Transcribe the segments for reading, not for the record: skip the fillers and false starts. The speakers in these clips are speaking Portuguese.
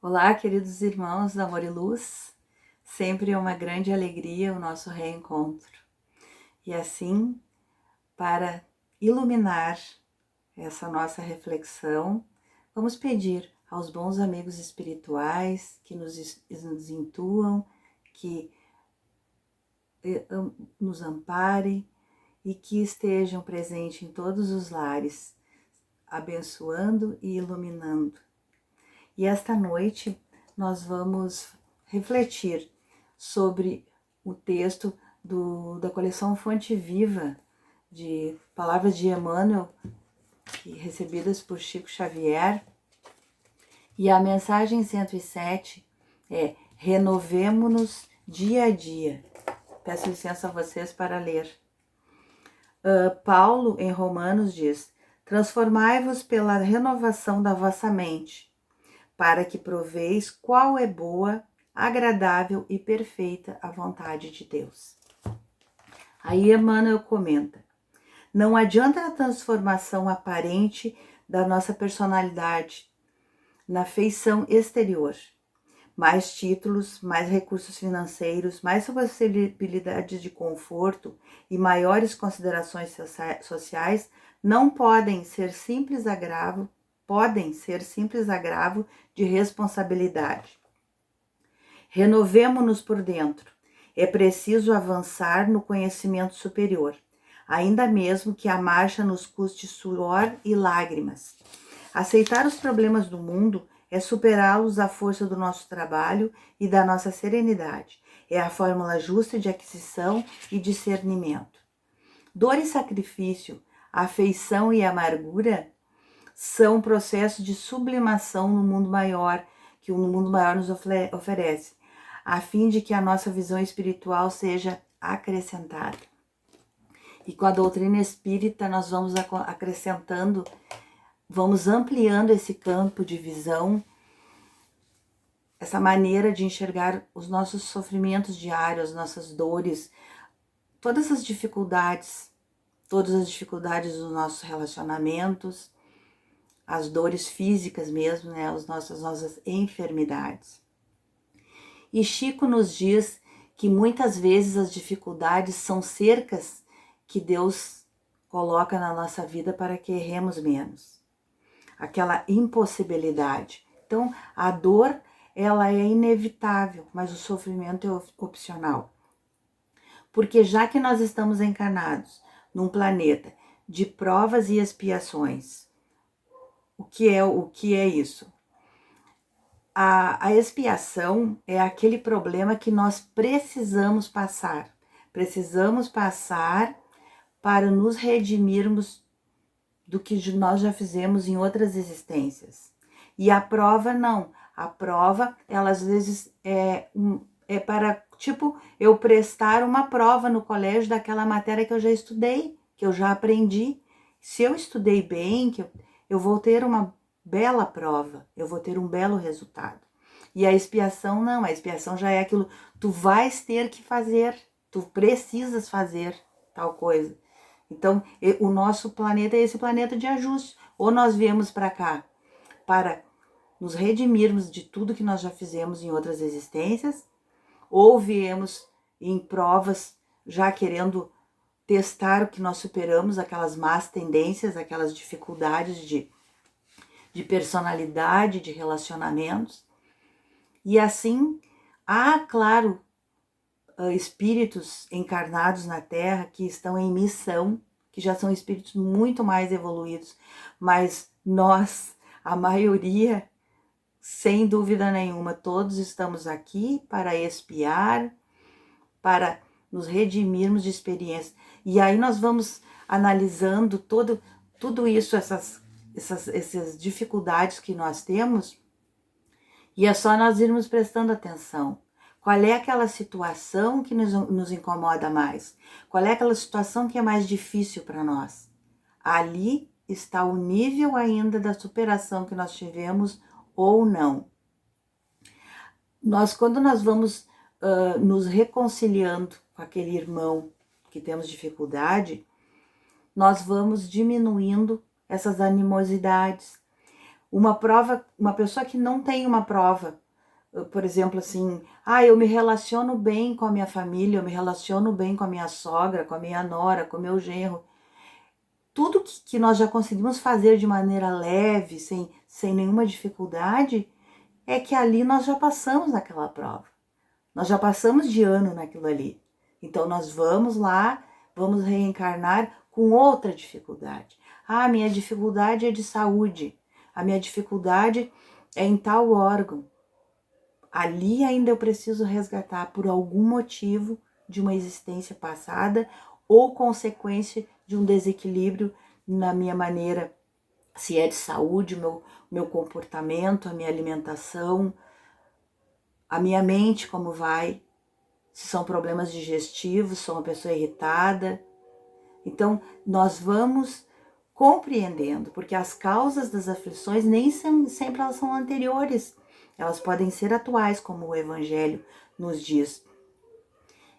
Olá, queridos irmãos da Amor e Luz, sempre é uma grande alegria o nosso reencontro. E assim, para iluminar essa nossa reflexão, vamos pedir aos bons amigos espirituais que nos intuam, que nos amparem e que estejam presentes em todos os lares, abençoando e iluminando. E esta noite nós vamos refletir sobre o texto da coleção Fonte Viva, de Palavras de Emmanuel, recebidas por Chico Xavier. E a mensagem 107 é: renovemo-nos dia a dia. Peço licença a vocês para ler. Paulo, em Romanos, diz: transformai-vos pela renovação da vossa mente, para que proveis qual é boa, agradável e perfeita a vontade de Deus. Aí Emmanuel comenta: não adianta a transformação aparente da nossa personalidade na feição exterior. Mais títulos, mais recursos financeiros, mais possibilidades de conforto e maiores considerações sociais não podem ser simples agravo de responsabilidade. Renovemo-nos por dentro. É preciso avançar no conhecimento superior, ainda mesmo que a marcha nos custe suor e lágrimas. Aceitar os problemas do mundo é superá-los à força do nosso trabalho e da nossa serenidade. É a fórmula justa de aquisição e discernimento. Dor e sacrifício, afeição e amargura são processos de sublimação no mundo maior, que o mundo maior nos oferece, a fim de que a nossa visão espiritual seja acrescentada. E com a doutrina espírita nós vamos acrescentando, vamos ampliando esse campo de visão, essa maneira de enxergar os nossos sofrimentos diários, as nossas dores, todas as dificuldades dos nossos relacionamentos, as dores físicas mesmo, né, as nossas enfermidades. E Chico nos diz que muitas vezes as dificuldades são cercas que Deus coloca na nossa vida para que erremos menos. Aquela impossibilidade. Então, a dor, ela é inevitável, mas o sofrimento é opcional. Porque já que nós estamos encarnados num planeta de provas e expiações, o que é isso? A expiação é aquele problema que nós precisamos passar. Precisamos passar para nos redimirmos do que nós já fizemos em outras existências. E a prova não. A prova, ela às vezes é para, tipo, eu prestar uma prova no colégio daquela matéria que eu já estudei, que eu já aprendi. Se eu estudei bem, eu vou ter uma bela prova, eu vou ter um belo resultado. E a expiação não, a expiação já é aquilo, tu vais ter que fazer, tu precisas fazer tal coisa. Então, o nosso planeta é esse planeta de ajuste. Ou nós viemos para cá para nos redimirmos de tudo que nós já fizemos em outras existências, ou viemos em provas já querendo testar o que nós superamos, aquelas más tendências, aquelas dificuldades de personalidade, de relacionamentos. E assim, há, claro, espíritos encarnados na Terra que estão em missão, que já são espíritos muito mais evoluídos, mas nós, a maioria, sem dúvida nenhuma, todos estamos aqui para expiar, para nos redimirmos de experiência. E aí nós vamos analisando tudo isso, essas dificuldades que nós temos, e é só nós irmos prestando atenção. Qual é aquela situação que nos incomoda mais? Qual é aquela situação que é mais difícil para nós? Ali está o nível ainda da superação que nós tivemos ou não. Quando nós vamos nos reconciliando com aquele irmão que temos dificuldade, nós vamos diminuindo essas animosidades. Uma prova, uma pessoa que não tem uma prova, por exemplo, assim, eu me relaciono bem com a minha família, eu me relaciono bem com a minha sogra, com a minha nora, com o meu genro. Tudo que nós já conseguimos fazer de maneira leve, sem nenhuma dificuldade, é que ali nós já passamos naquela prova. Nós já passamos de ano naquilo ali. Então nós vamos lá, vamos reencarnar com outra dificuldade. Minha dificuldade é de saúde. A minha dificuldade é em tal órgão. Ali ainda eu preciso resgatar por algum motivo de uma existência passada ou consequência de um desequilíbrio na minha maneira, se é de saúde, o meu comportamento, a minha alimentação, a minha mente como vai, se são problemas digestivos, sou uma pessoa irritada. Então, nós vamos compreendendo, porque as causas das aflições nem sempre elas são anteriores, elas podem ser atuais, como o Evangelho nos diz.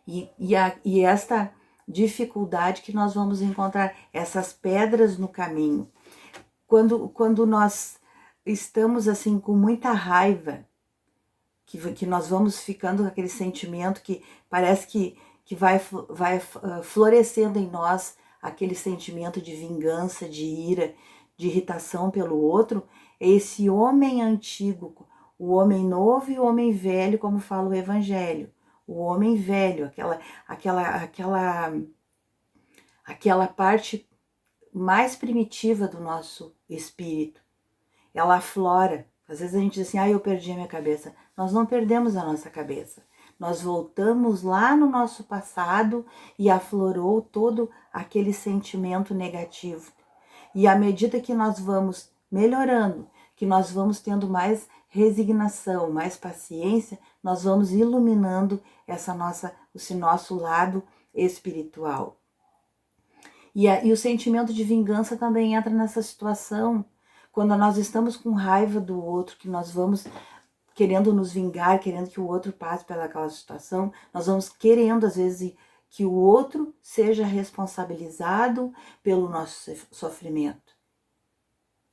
E esta dificuldade que nós vamos encontrar, essas pedras no caminho. Quando nós estamos assim com muita raiva, que nós vamos ficando com aquele sentimento que parece que vai florescendo em nós aquele sentimento de vingança, de ira, de irritação pelo outro, é esse homem antigo, o homem novo e o homem velho, como fala o Evangelho. O homem velho, aquela parte mais primitiva do nosso espírito, ela aflora. Às vezes a gente diz assim, eu perdi a minha cabeça. Nós não perdemos a nossa cabeça. Nós voltamos lá no nosso passado e aflorou todo aquele sentimento negativo. E à medida que nós vamos melhorando, que nós vamos tendo mais resignação, mais paciência, nós vamos iluminando esse nosso lado espiritual. E o sentimento de vingança também entra nessa situação. Quando nós estamos com raiva do outro, que nós vamos querendo nos vingar, querendo que o outro passe pelaquela situação, nós vamos querendo, às vezes, que o outro seja responsabilizado pelo nosso sofrimento.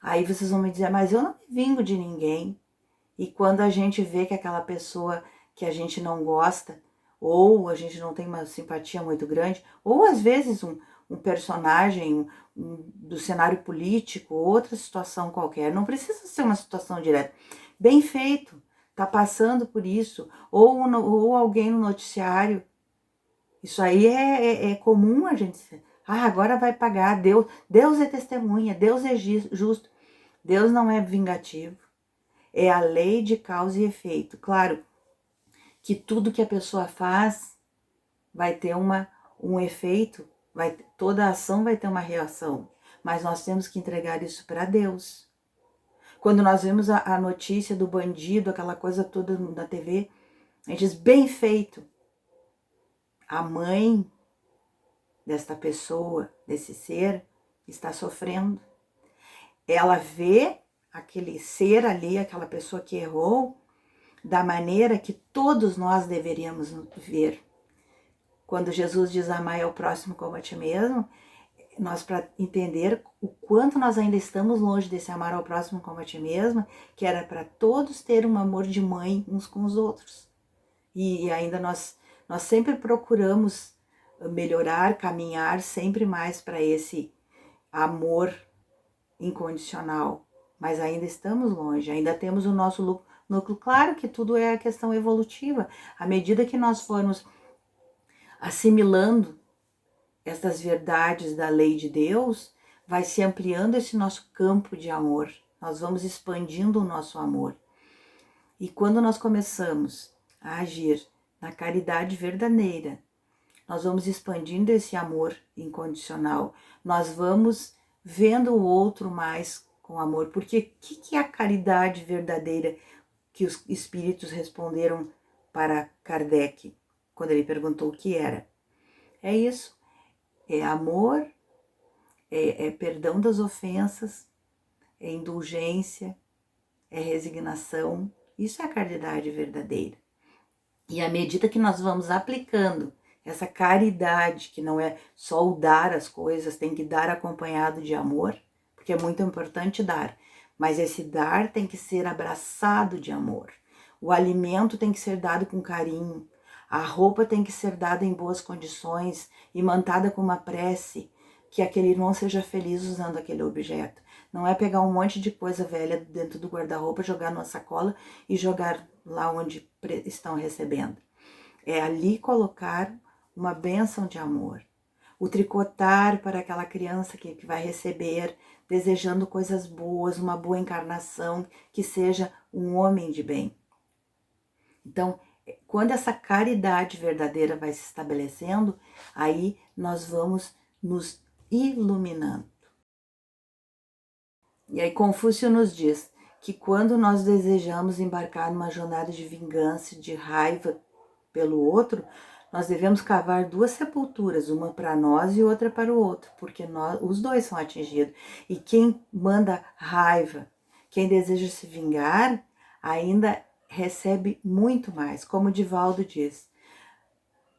Aí vocês vão me dizer, mas eu não me vingo de ninguém. E quando a gente vê que aquela pessoa que a gente não gosta, ou a gente não tem uma simpatia muito grande, ou às vezes um personagem do cenário político, outra situação qualquer, não precisa ser uma situação direta, bem feito, tá passando por isso, ou alguém no noticiário, isso aí é comum a gente, agora vai pagar, Deus é testemunha, Deus é justo, Deus não é vingativo, é a lei de causa e efeito. Claro que tudo que a pessoa faz vai ter um efeito, toda ação vai ter uma reação, mas nós temos que entregar isso para Deus. Quando nós vemos a notícia do bandido, aquela coisa toda na TV, a gente diz, bem feito. A mãe desta pessoa, desse ser, está sofrendo. Ela vê aquele ser ali, aquela pessoa que errou, da maneira que todos nós deveríamos ver. Quando Jesus diz amai ao próximo como a ti mesmo, nós, para entender o quanto nós ainda estamos longe desse amar ao próximo como a ti mesmo, que era para todos ter um amor de mãe uns com os outros. E ainda nós sempre procuramos melhorar, caminhar sempre mais para esse amor incondicional, mas ainda estamos longe, ainda temos o nosso núcleo. Claro que tudo é a questão evolutiva. À medida que nós formos assimilando estas verdades da lei de Deus, vai se ampliando esse nosso campo de amor. Nós vamos expandindo o nosso amor. E quando nós começamos a agir na caridade verdadeira, nós vamos expandindo esse amor incondicional. Nós vamos vendo o outro mais com amor. Porque o que é a caridade verdadeira que os espíritos responderam para Kardec, quando ele perguntou o que era? É isso. É amor, é perdão das ofensas, é indulgência, é resignação. Isso é a caridade verdadeira. E à medida que nós vamos aplicando essa caridade, que não é só o dar as coisas, tem que dar acompanhado de amor, porque é muito importante dar, mas esse dar tem que ser abraçado de amor. O alimento tem que ser dado com carinho, a roupa tem que ser dada em boas condições e mantada com uma prece, que aquele irmão seja feliz usando aquele objeto. Não é pegar um monte de coisa velha dentro do guarda-roupa, jogar numa sacola e jogar lá onde estão recebendo. É ali colocar uma bênção de amor. O tricotar para aquela criança que vai receber, desejando coisas boas, uma boa encarnação, que seja um homem de bem. Então, quando essa caridade verdadeira vai se estabelecendo, aí nós vamos nos iluminando. E aí Confúcio nos diz que quando nós desejamos embarcar numa jornada de vingança, de raiva pelo outro, nós devemos cavar 2 sepulturas, uma para nós e outra para o outro, porque os dois são atingidos. E quem manda raiva, quem deseja se vingar, ainda recebe muito mais. Como Divaldo diz,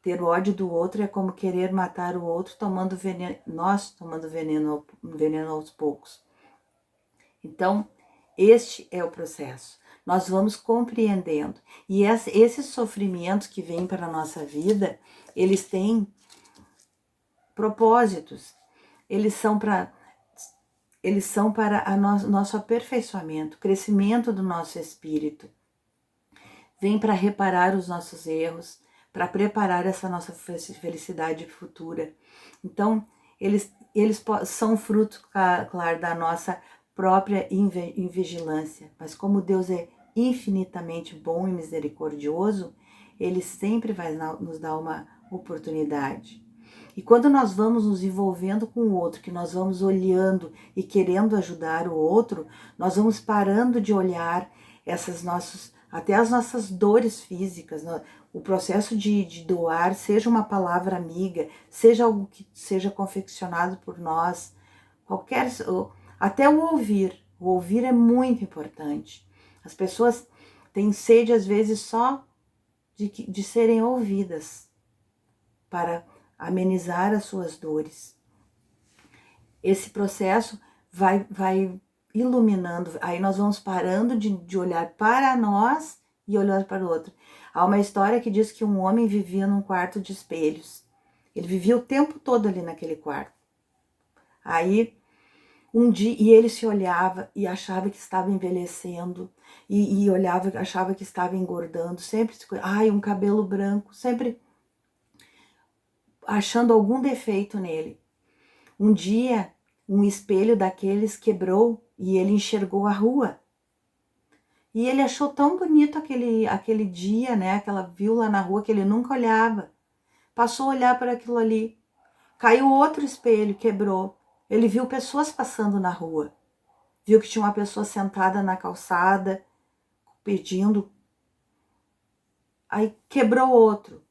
ter ódio do outro é como querer matar o outro tomando veneno, nós tomando veneno aos poucos. Então, este é o processo. Nós vamos compreendendo. E esses sofrimentos que vêm para a nossa vida, eles têm propósitos. Eles são para nosso aperfeiçoamento, crescimento do nosso espírito. Vem para reparar os nossos erros, para preparar essa nossa felicidade futura. Então, eles são fruto, claro, da nossa própria invigilância, mas como Deus é infinitamente bom e misericordioso, Ele sempre vai nos dar uma oportunidade. E quando nós vamos nos envolvendo com o outro, que nós vamos olhando e querendo ajudar o outro, nós vamos parando de olhar até as nossas dores físicas, o processo de doar, seja uma palavra amiga, seja algo que seja confeccionado por nós, até o ouvir é muito importante. As pessoas têm sede às vezes só de serem ouvidas para amenizar as suas dores. Esse processo vai iluminando, aí nós vamos parando de olhar para nós e olhar para o outro. Há uma história que diz que um homem vivia num quarto de espelhos. Ele vivia o tempo todo ali naquele quarto. Aí, um dia, e ele se olhava e achava que estava envelhecendo, e olhava, achava que estava engordando, sempre, um cabelo branco, sempre achando algum defeito nele. Um dia, um espelho daqueles quebrou e ele enxergou a rua. E ele achou tão bonito aquele dia, né? Aquela viu lá na rua que ele nunca olhava. Passou a olhar para aquilo ali. Caiu outro espelho, quebrou. Ele viu pessoas passando na rua. Viu que tinha uma pessoa sentada na calçada, pedindo. Aí quebrou outro.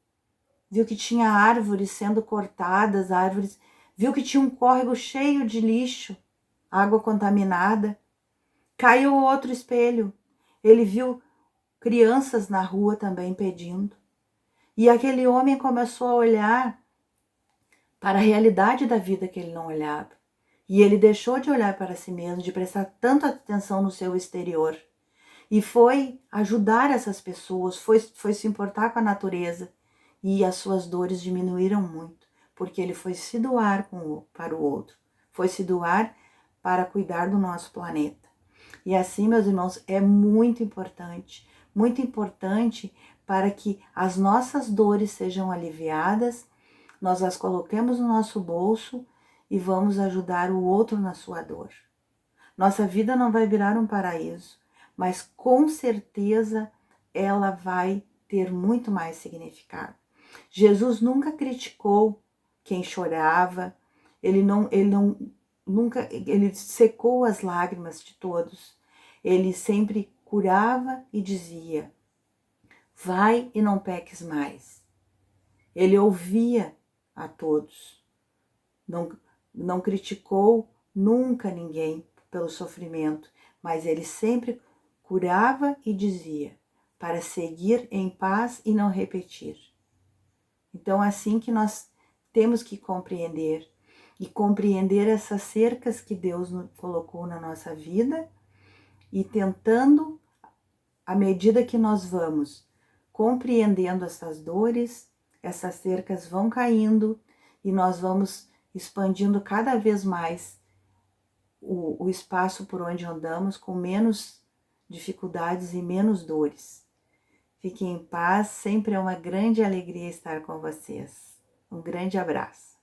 Viu que tinha árvores sendo cortadas, viu que tinha um córrego cheio de lixo, água contaminada. Caiu outro espelho. Ele viu crianças na rua também pedindo. E aquele homem começou a olhar para a realidade da vida que ele não olhava. E ele deixou de olhar para si mesmo, de prestar tanta atenção no seu exterior. E foi ajudar essas pessoas, foi se importar com a natureza. E as suas dores diminuíram muito, porque ele foi se doar para o outro. Foi se doar para cuidar do nosso planeta. E assim, meus irmãos, é muito importante para que as nossas dores sejam aliviadas, nós as coloquemos no nosso bolso e vamos ajudar o outro na sua dor. Nossa vida não vai virar um paraíso, mas com certeza ela vai ter muito mais significado. Jesus nunca criticou quem chorava, ele secou as lágrimas de todos. Ele sempre curava e dizia: vai e não peques mais. Ele ouvia a todos. Não criticou nunca ninguém pelo sofrimento, mas ele sempre curava e dizia para seguir em paz e não repetir. Então, assim que nós temos que compreender essas cercas que Deus colocou na nossa vida e tentando, à medida que nós vamos compreendendo essas dores, essas cercas vão caindo e nós vamos expandindo cada vez mais o espaço por onde andamos com menos dificuldades e menos dores. Fiquem em paz, sempre é uma grande alegria estar com vocês. Um grande abraço.